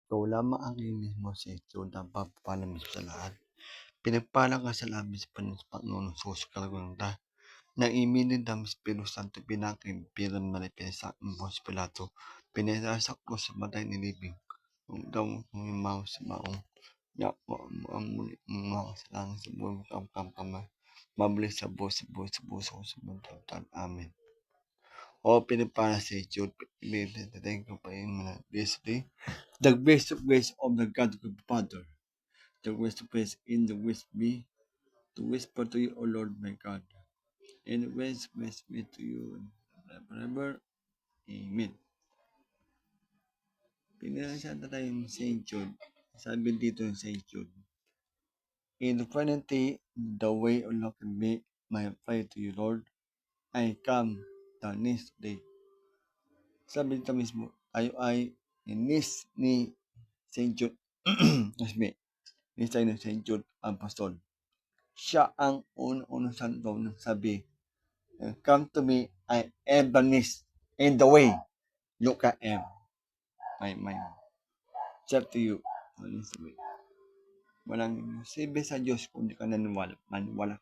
Ikaw lamang ang mismo sa ito na papapalamis sa lahat. Pinagpala ka sa labis pa ng Panginoon Sus Kalagunda. Na iminin ng Espiritu Santo pinakin piran manipesa ng Bos Pilato. Pinasasak ko sa matay ni Libing. Kung daw kung imaw sa maong yakwa mo ang muli mga kasalanan sa buong kamkamkamay. Mabalik sa buos ko sa buntag. Amen. O pinipara sa Jude, thank you pa yung mga this day. The grace of the God of the Father. The grace of grace in the wish be to whisper to you, O Lord my God. And grace be to you forever. Amen. Pinasya na tayong St. Jude. Sabi dito ng St. Jude. In eternity, the way of love can be my prayer to you, Lord. I come the next day. Sabi dito mismo, tayo ay inis ni St. Jude. Excuse me. Ni St. Jude ang apostol. Siya ang unang santo na sabi, come to me, I am the next in the way. Look at him. My It's to you. Walang sibe sa Diyos kung di ka maniwala.